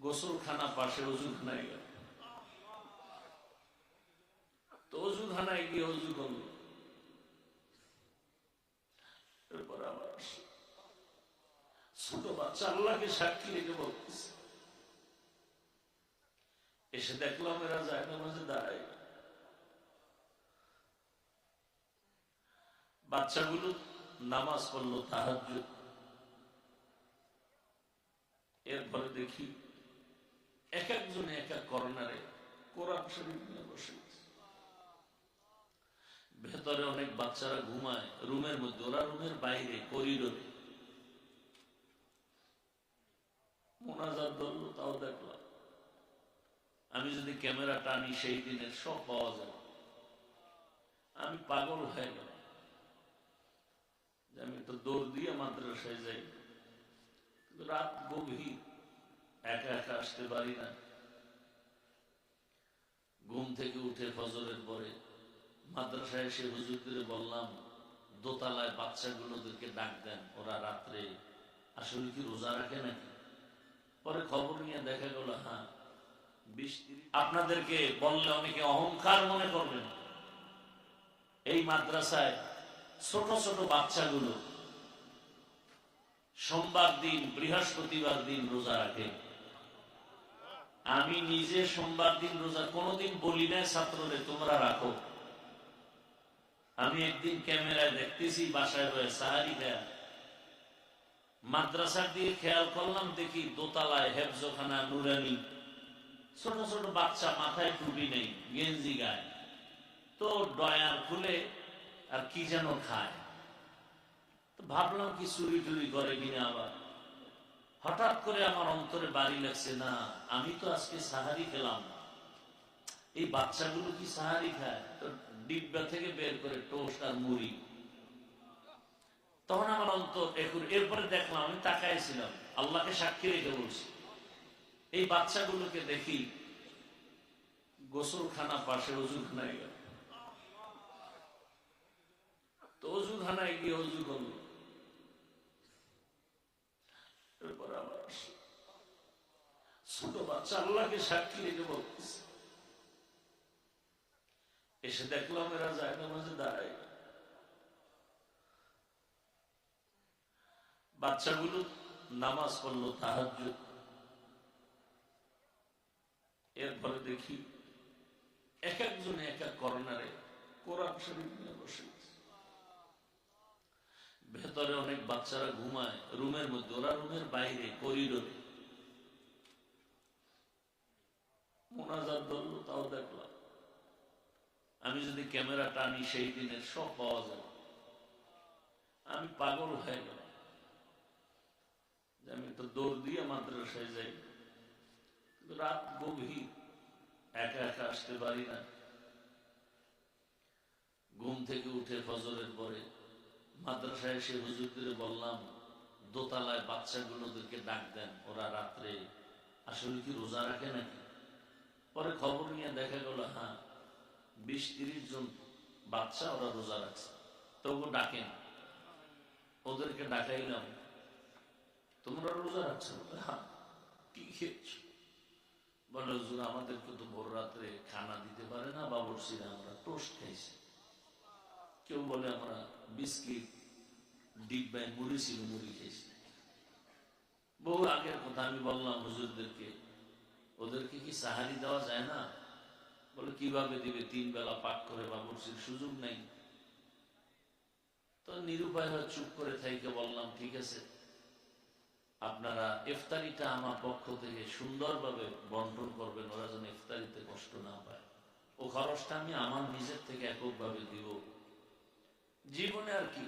গোসলখানা পাশে অজুখানায় গেল, তো অজুখানায় গিয়ে অজু করল। এরপর আবার ছোট বাচ্চা আল্লাহকে সাক্ষী রেখে বলতেছে, এসে দেখলাম এরা যায় নামাজে দাঁড়ায়। বাচ্চাগুলো নামাজ পড়লো তাহাজ্জুদ। এরপরে দেখি এক একজনে এক এক কর্নারে কোরআন শরীফ নিয়ে বসে। ভেতরে অনেক বাচ্চারা ঘুমায় রুমের মধ্যে, ওরা রুমের বাইরে করিডোরে। মোনাজাত ধরলো, তাও দেখলাম। আমি যদি ক্যামেরা টানি সেই দিনের সব পাওয়া যায়। আমি পাগল হয়ে গেলাম যে আমি তো দৌড় দিয়ে মাদ্রাসায় যাই, কিন্তু রাত গভীর, একা একা আসতে পারি না। ঘুম থেকে উঠে ফজরের পরে মাদ্রাসায় এসে হুজুরদের বললাম, দোতলায় বাচ্চাগুলোদেরকে ডাক দেন, ওরা রাত্রে আসলে কি রোজা রাখে নাকি। পরে খবর নিয়ে দেখা গেল হ্যাঁ 20-30। আপনাদেরকে বললে অনেকে অহংকার মনে করবেন। এই মাদ্রাসায় ছোট ছোট বাচ্চাগুলো সোমবার দিন বৃহস্পতিবার দিন রোজা রাখে। আমি নিজে সোমবার দিন রোজা কোনোদিন বলি না ছাত্রদের তোমরা রাখো। আমি একদিন ক্যামেরায় দেখতেছি বাসায় হয়ে সাহারি দেয়া, মাদ্রাসার দিকে খেয়াল করলাম, দেখি দোতলায় হেফজখানা নুরানি ছোট ছোট বাচ্চা, মাথায় টুপি নেই, গেঞ্জি গায়ে, তো ডয়ার খুলে আর কি যেন খায়। তো ভাবলাম কি চুরি টুরি করে কিনা। আবার হঠাৎ করে আমার অন্তরে বাড়ি লাগছে, না আমি তো আজকে সাহারি খেলাম, এই বাচ্চাগুলো কি সাহারি খায়। তো ডিব্বা থেকে বের করে টোস্ট আর মুড়ি। তখন আমার অন্তর এরপরে দেখলাম, আমি তাকাইছিলাম, আল্লাহকে সাক্ষী রেখে বলছি, এই বাচ্চাগুলোকে দেখি গোসলখানা পাশে অজুখানায় গেল, তো অজুখানায় গিয়ে অজু করল। এরপর আবার ছোট বাচ্চা আল্লাহকে সাক্ষী রেখে বলতেছে, এসে দেখলাম এরা যায় নামাজে দাঁড়ায়। বাচ্চাগুলো নামাজ পড়লো তাহাজ্জুদ। এরপরে দেখি এক একজনে এক এক কর্নারে কোরআন শরীফ নিয়ে বসে। ভেতরে অনেক বাচ্চারা ঘুমায় রুমের মধ্যে, ওরা রুমের বাইরে করিডোরে। মোনাজাত ধরলো, তাও দেখলাম। আমি যদি ক্যামেরা টানি সেই দিনের সব পাওয়া যায়। আমি পাগল হয়ে গেলাম যে আমি তো দৌড় দিয়ে মাদ্রাসায় যাই, কিন্তু রাত গভীর, একা একা আসতে পারি না। ঘুম থেকে উঠে ফজরের পরে মাদ্রাসায় এসে হুজুরদের বললাম, দোতলায় বাচ্চাগুলোদেরকে ডাক দেন, ওরা রাত্রে আসলে কি রোজা রাখে নাকি। পরে খবর নিয়ে দেখা গেল হ্যাঁ 20-30 জন বাচ্চা ওরা রোজা রাখছে। তবু ডাকেন, ওদেরকে ডাকাইলাম, তোমরা রোজা রাখছো? হ্যাঁ। কি খেয়েছ? বলে হুজুর আমাদেরকে তো ভোর রাত্রে খানা দিতে পারে না বাবুর্চিরা, আমরা টোস্ট খাইছি। কেউ বলে আমরা বিস্কিট ডিব্বায় মুড়ি ছিল, মুড়ি খেয়েছি। বহু আগের কথা। আমি বললাম হুজুরদেরকে, ওদেরকে কি সাহারি দেওয়া যায় না? বলে কিভাবে দিবে, 3 বেলা পাক করে বাবুর্চির সুযোগ নেই। তো নিরুপায় হয়ে চুপ করে থাইকে বললাম, ঠিক আছে আপনারা ইফতারিটা আমার পক্ষ থেকে সুন্দরভাবে বন্টন করবেন, ওরা যেন ইফতারিতে কষ্ট না পায়। ও খরচটা আমি আমার নিজের থেকে এককভাবে দিব। জীবনে আর কি,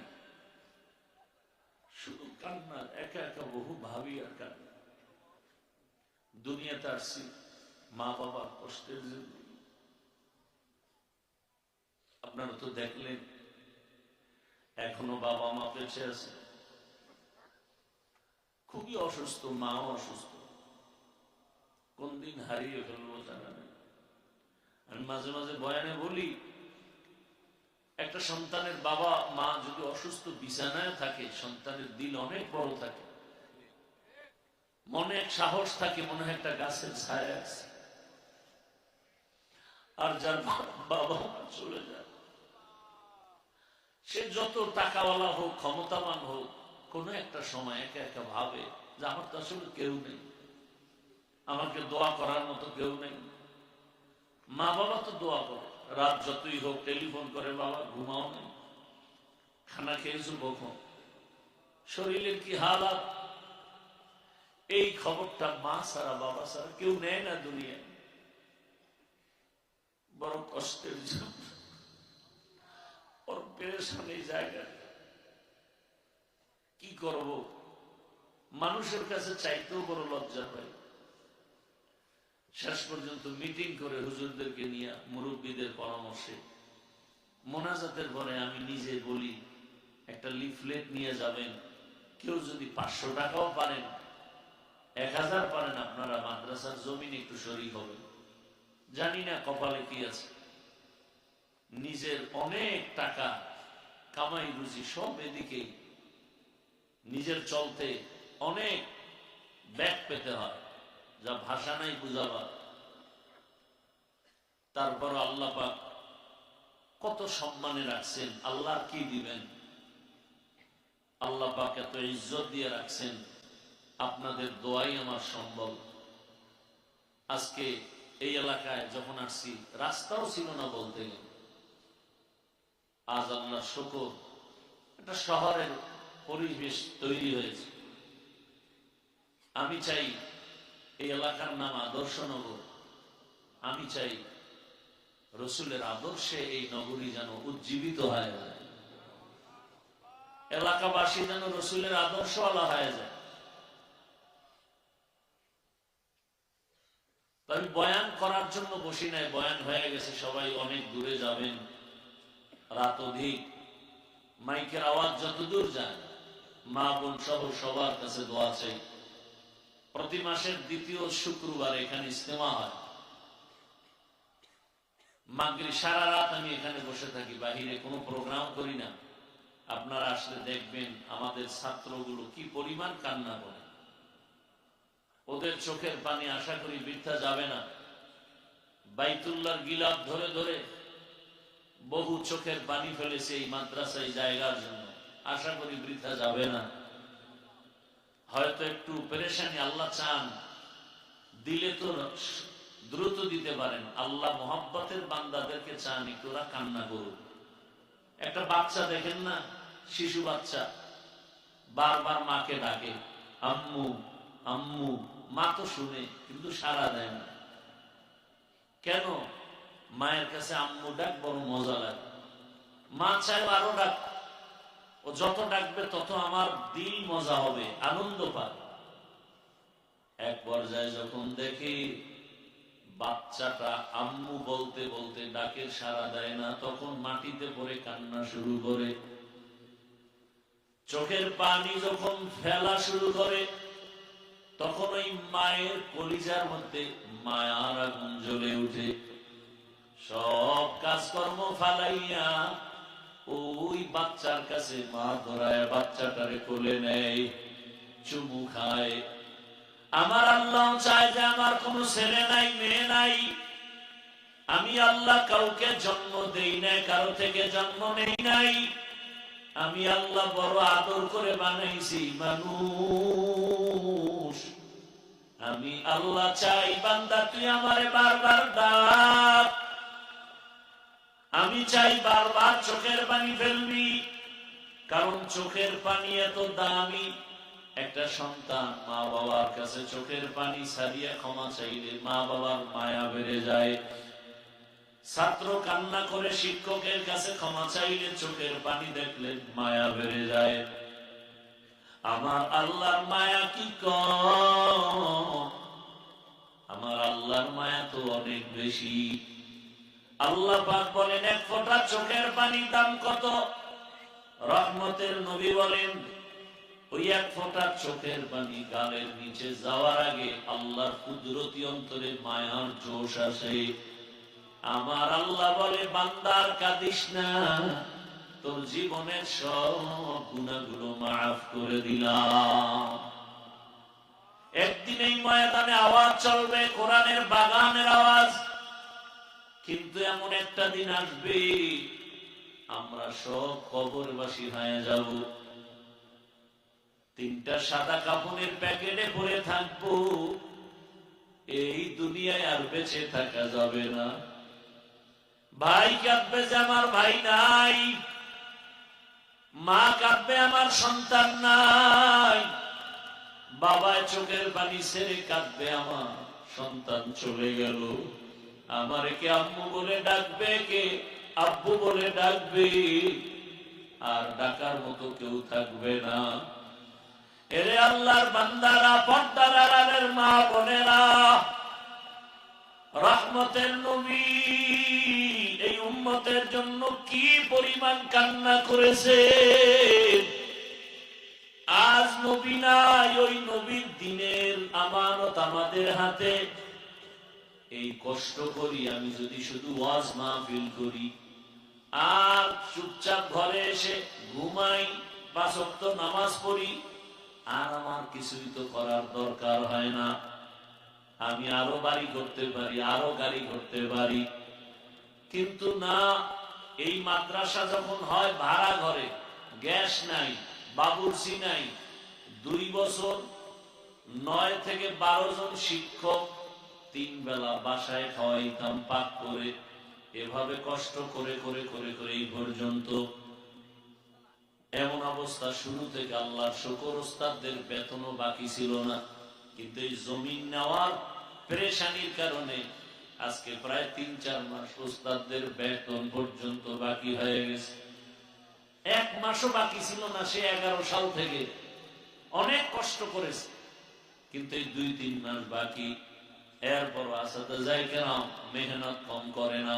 শুধু কান্নার, একা একা বহু ভাবি আর কান্না। দুনিয়াতে আসছি মা বাবার কষ্টের জন্য। আপনারা তো দেখলেন এখনো বাবা মা বেঁচে আছে, খুবই অসুস্থ, মাও অসুস্থ, কোন দিন হারিয়ে ফেলবো জানা নেই। আমি মাঝে মাঝে বয়ানে বলি, একটা সন্তানের বাবা মা যদি অসুস্থ বিছানায় থাকে, সন্তানের দিল অনেক বড় থাকে। মনে এক সাহস থাকে, মনে হয় একটা গাছের ছায়া আছে। আর যার বাবা মা চলে যায়, সে যত টাকাওয়ালা হোক, ক্ষমতাবান হোক, কোনো একটা সময় একা একা ভাবে যে আমার তো আসলে কেউ নেই, আমাকে দোয়া করার মতো কেউ নেই। মা বাবা তো দোয়া করে, রাত যতই হোক টেলিফোন করে, বাবা ঘুমাও নেই, খানা খেয়েছো কখন, শরীরের কি হালাত, এই খবরটা মা ছাড়া বাবা ছাড়া কেউ নেয় না দুনিয়া। বড় কষ্টের জন্য ওর পেরেশান এই জায়গায়। কি করব, মানুষের কাছে চাইতেও বড় লজ্জা পাই। শেষ পর্যন্ত মিটিং করে হুজুরদেরকে নিয়ে, মুরব্বীদের পরামর্শে মোনাজাতের পরে আমি নিজে বলি, একটা লিফলেট নিয়ে যাবেন, কেউ যদি 500 টাকাও পারেন, 1000 পারেন, আপনারা মাদ্রাসার জমিন একটু শরীক হবেন। জানি না কপালে কি আছে, নিজের অনেক টাকা কামাই রুজি সব এদিকে, নিজের চলতে অনেক ব্যাগ পেতে হয়, যা ভাষা নাই বুঝাবার। তারপর আল্লাহ পাক কত সম্মানে রাখছেন, আল্লাহ কি দিবেন, আল্লাহ পাক এত ইজ্জত দিয়ে রাখছেন, আপনাদের দোয়াই আমার সম্বল। আজকে এই এলাকায় যখন আসছি, রাস্তাও ছিল না বলতে গেলে, আজ আল্লাহ শুকর একটা শহরের পরিবেশ তৈরি হয়েছে। আমি চাই এই এলাকার নাম আদর্শনগর, আমি চাই রসুলের আদর্শে এই নগরী যেন উজ্জীবিত হয়ে যায়, এলাকাবাসী যেন রসুলের আদর্শওয়ালা হয়ে যায়। আমি বয়ান করার জন্য বসি নাই, বয়ান হয়ে গেছে, সবাই অনেক দূরে যাবেন, রাত অধিক, মাইকের আওয়াজ যত দূর যায়, মা বোন সহ সবার কাছে দোয়া চাই। প্রতি মাসের দ্বিতীয় শুক্রবার এখানে ইজতেমা হয়, মাগরিব সারা রাত আমি এখানে বসে থাকি, বাহিরে কোনো প্রোগ্রাম করি না। আপনারা আসলে দেখবেন আমাদের ছাত্রগুলো কি পরিমাণ কান্না করে, ওদের চোখের পানি আশা করি বৃথা যাবে না। বাইতুল্লাহর গিলাফ ধরে ধরে বহু চোখের পানি ফেলেছে এই মাদ্রাসায় জায়গার জন্য, আশা করি বৃথা যাবে না। হয়তো একটু পেরেশানি আল্লাহ চান, দিলে তো দ্রুত দিতে পারেন। আল্লাহ মোহাব্বতের বান্দাদেরকে চান একটু ওরা কান্না করুক। একটা বাচ্চা দেখেন না, শিশু বাচ্চা বারবার মাকে ডাকে, আম্মু আম্মু, মা তো শুনে কিন্তু সাড়া দেয় না। কেন? মায়ের কাছে আম্মু ডাক বড় মজা লাগে, মা চায় আরো ডাক, ও যত ডাকবে তত আমার দিল মজা হবে, আনন্দ পাবে। এক পর্যায়ে যখন দেখি বাচ্চাটা আম্মু বলতে বলতে ডাকের সাড়া দেয় না, তখন মাটিতে পড়ে কান্না শুরু করে, চোখের পানি যখন ফেলা শুরু করে, তখন ওই মায়ের কলিজার মধ্যে মায়ার আগুন জ্বলে উঠে। সব কাজকর্ম ফালাইয়া ওই বাচ্চার কাছে মা ধরায় বাচ্চাটারে কোলে নেয়, চুমু খায়। আমার আল্লাহ চায় যে আমার কোনো ছেলে নাই, মেয়ে নাই, আমি আল্লাহ কাউকে জন্ম দেই নাই, কারো থেকে জন্ম নেই নাই, আমি আল্লাহ বড় আদর করে বানাইছি মানুষ। আমি আল্লাহ চাই বান্দা তুই আমারে বারবার ডাক, আমি চাই বারবার চোখের পানি ফেলবি, কারণ চোখের পানি এত দামি। একটা সন্তান মা বাবার কাছে চোখের পানি ছাড়িয়ে ক্ষমা চাইলে মা বাবার মায়া বেড়ে যায়। ছাত্র কান্না করে শিক্ষকের কাছে ক্ষমা চাইলে চোখের পানি দেখলে মায়া বেড়ে যায়। আমার আল্লাহর মায়া কি কম, আমার আল্লাহর মায়া তো অনেক বেশি। আল্লাহ পাক বলেন এক ফোঁটা চোখের পানির দাম কত? রহমতের নবী বলেন ওই এক ফোঁটা চোখের পানি গালের নিচে যাওয়ার আগে আল্লাহর কুদরতি অন্তরে মায়ার জোশ আসে। আমার আল্লাহ বলে বান্দার কাঁদিস না, তোর জীবনের সব গুনাহগুলো মাফ করে দিলাম। একদিন এই ময়দানে আওয়াজ চলবে কোরআনের বাগানের আওয়াজ, কিন্তু এমন একটা দিন আসবে আমরা সব কবরবাসী হয়ে যাব। তিনটা সাদা কাফনের প্যাকেটে পড়ে থাকবো, এই দুনিয়ায় আর বেঁচে থাকা যাবে না। ভাই কাঁদবে যে আমার ভাই নাই, মা কাঁদবে আমার সন্তান নাই, বাবা চোখের পানি ছেড়ে কাঁদবে আমার সন্তান চলে গেল। আমার কে আম্মু বলে ডাকবে, কে আব্বু বলে ডাকবে, আর ডাকার মতো কেউ থাকবে না। এরে আল্লাহর বান্দারা, পর্দার আড়ালের মা বোনেরা, রহমতের নবী এই উম্মতের জন্য কি পরিমাণ কান্না করেছে। আজ নবী নাই, ওই নবীর দিনের আমানত আমাদের হাতে। এই কষ্ট করি আমি যদি শুধু ওয়াজ মাহফিল করি আর চুপচাপ ঘরে এসে ঘুমাই, 5 ওয়াক্ত নামাজ পড়ি, আর আমার কিছুই তো করার দরকার হয় না। আমি আরো বাড়ি করতে পারি, আরো গাড়ি করতে পারি, কিন্তু না। এই মাদ্রাসা যখন হয় ভাড়া ঘরে, গ্যাস নাই, বাবুর্চি নাই, 2 বছর 9 থেকে 12 জন শিক্ষক, 3 বেলা বাসায় খাওয়াইতাম পাক করে। এভাবে কষ্ট করে করে করে করে এই পর্যন্ত এমন অবস্থা। শুরু থেকে আল্লাহর শুকর, ওস্তাদদের বেতনও বাকি ছিল না, কিন্তু এই জমিন নেওয়ার পেরেশানির কারণে আজকে প্রায় 3-4 মাস ওস্তাদদের বেতন পর্যন্ত বাকি হয়ে গেছে। 1 মাসও বাকি ছিল না সে 11 সাল থেকে। অনেক কষ্ট করেছে, কিন্তু এই 2-3 মাস বাকি। এরপর আসাতে যায় কেন মেহনত কম করে না।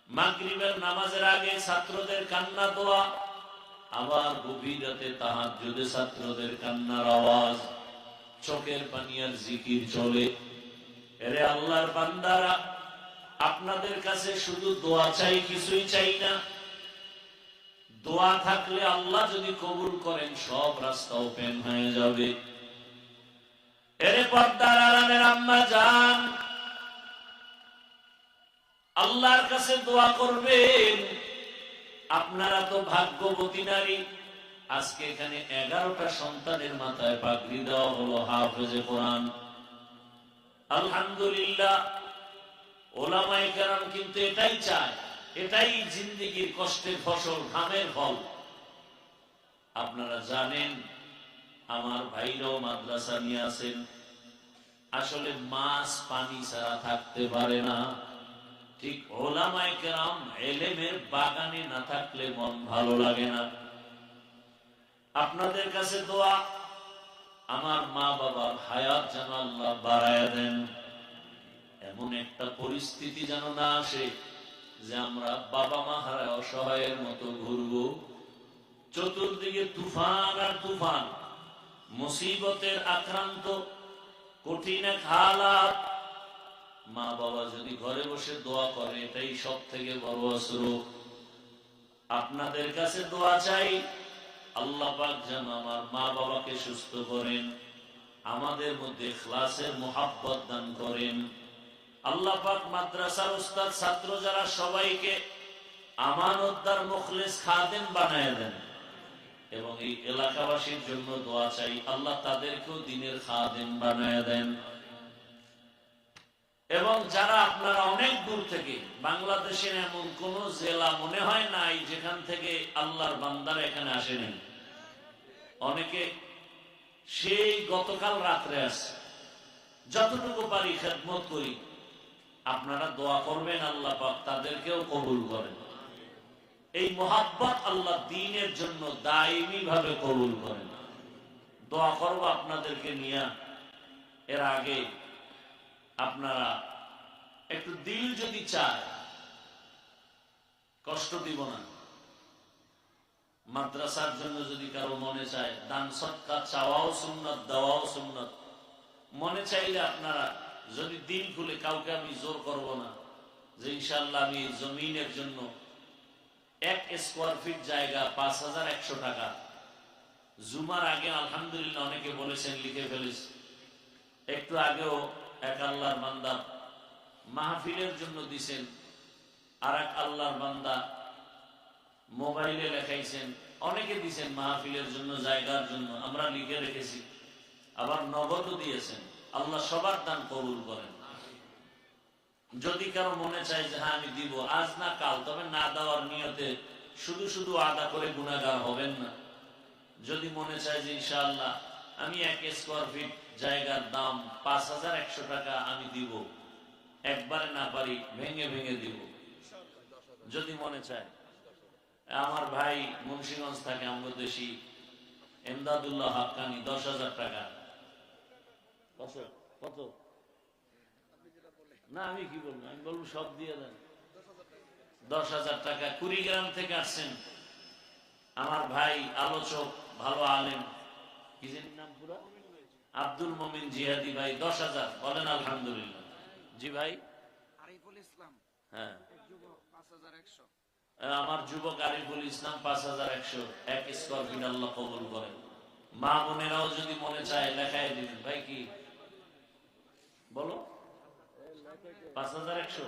মাগরিবের নামাজের আগে ছাত্রদের কান্না দোয়া, আবার গভীর রাতে তাহাজ্জুদে ছাত্রদের কান্নার আওয়াজ, চোখের পানি আর জিকির চলে। এরে আল্লাহর বান্দারা, আপনাদের কাছে শুধু দোয়া চাই, কিছুই চাই না। দোয়া থাকলে আল্লাহ যদি কবুল করেন সব রাস্তা ওপেন হয়ে যাবে। এরে পর্দার আড়ালের আম্মা জান, আল্লাহর কাছে দোয়া করবেন। আপনারা তো ভাগ্যবতী নারী। আজকে এখানে 11টা সন্তানের মাথায় পাগড়ি দেওয়া হলো হাফেজে কোরআন। আলহামদুলিল্লাহ। ওলামায়ে কেরাম কিন্তু এটাই চায়, এটাই জিন্দেগির কষ্টের ফসল, ঘামের ফল। আপনারা জানেন আমার ভাইরাও মাদ্রাসা নিয়ে আছেন। আসলে মাছ পানি ছাড়া থাকতে পারে না, ঠিক ওলামায়ে কেরাম ইলমের বাগানে না থাকলে মন ভালো লাগে না। আপনাদের কাছে দোয়া, আমার মা বাবার হায়াত যেন আল্লাহ বাড়ায়া দেন। এমন একটা পরিস্থিতি যেন না আসে যে আমরা বাবা মা হারায় অসহায়ের মতো ঘুরবো। চতুর্দিকে তুফান আর তুফান, মুসিবতের আক্রান্ত, কঠিন এক হালাত। মা বাবা যদি ঘরে বসে দোয়া করে, এটাই সব থেকে বড় অস্ত্র। আপনাদের কাছে দোয়া চাই, আল্লাহ পাক যেন আমার মা বাবাকে সুস্থ করেন, আমাদের মধ্যে ইখলাসের মুহাব্বত দান করেন। আল্লাহ পাক মাদ্রাসার উস্তাদ ছাত্র যারা সবাইকে আমানতদার মুখলিস খাদেম বানায় দেন। এবং এই এলাকাবাসীর জন্য দোয়া চাই, আল্লাহ তাদেরকেও দ্বীনের খাদেম বানায় দেন। এবং যারা আপনারা অনেক দূর থেকে, বাংলাদেশের এমন কোন জেলা মনে হয় নাই যেখান থেকে আল্লাহর বান্দারা এখানে আসেনি। অনেকে সেই গতকাল রাত্রে আসে। যতটুকু পারি খেদমত করি, আপনারা দোয়া করবেন আল্লাহ পাক তাদেরকেও কবুল করেন। এই মোহাব্বত আল্লাহ দ্বীনের জন্য দায়মি ভাবে কবুল করেন। দোয়া করব আপনাদেরকে নিয়ে। এর আগে আপনারা একটু দিল যদি চায়, কষ্ট দিব না। মাদ্রাসার জন্য যদি কারো মনে চায়, দান সদকা চাওয়াও সুন্নাত, দেওয়াও সুন্নাত। মনে চাইলে আপনারা যদি দিল খুলে, কাউকে আমি জোর করব না যে ইনশাআল্লাহ আমি জমিনের জন্য 1 স্কয়ার ফিট জায়গা 5100 টাকা। জুমার আগে আলহামদুলিল্লাহ অনেকে বলেছেন, লিখে ফেলেছে একটু আগেও এক আল্লাহর বান্দা মাহফিলের জন্য দিছেন, আর এক আল্লাহর বান্দা মোবাইলে লেখাইছেন, অনেকে দিছেন মাহফিলের জন্য, জায়গার জন্য, আমরা লিখে রেখেছি, আবার নগদও দিয়েছেন। আল্লাহ সবার দান কবুল করেন। যদি কারো মনে চায় যে হ্যাঁ আমি দিব আজ না কাল, তবে না দেওয়ার নিয়তে শুধু শুধু আদা করে গুনাহগার হবেন না। যদি মনে চায় যে ইনশাআল্লাহ আমি 1 স্কয়ার ফিট জায়গার দাম 5100 টাকা আমি দিব, একবারে না পারি ভেঙে ভেঙে দিব, যদি মনে চায়। আমার ভাই মুন্সিগঞ্জ থাকে, আমগো দেশি এমদাদুল্লাহ হাক্কানি 10,000 টাকা। কত? না আমি কি বলবো, আমি বলবো সব দিয়ে দেন। 10,000 টাকা। কুড়িগ্রাম থেকে আসছেন আমার ভাই, আলোচক, ভালো আলেম, কি জানি নাম পুরো, আব্দুল মমিন জিহাদি ভাই, 10,000। বলেন আলহামদুলিল্লাহ। জি ভাই। আরিফুল ইসলাম, হ্যাঁ, যুবক 5,100। আমার যুবক আরিফুল ইসলাম 5,100, 1 স্কয়ার ফিট। আল্লাহ কবুল করেন। মা বোনেরাও যদি মনে চায় লেখায় দিবেন। ভাই কি বলো? 5,100।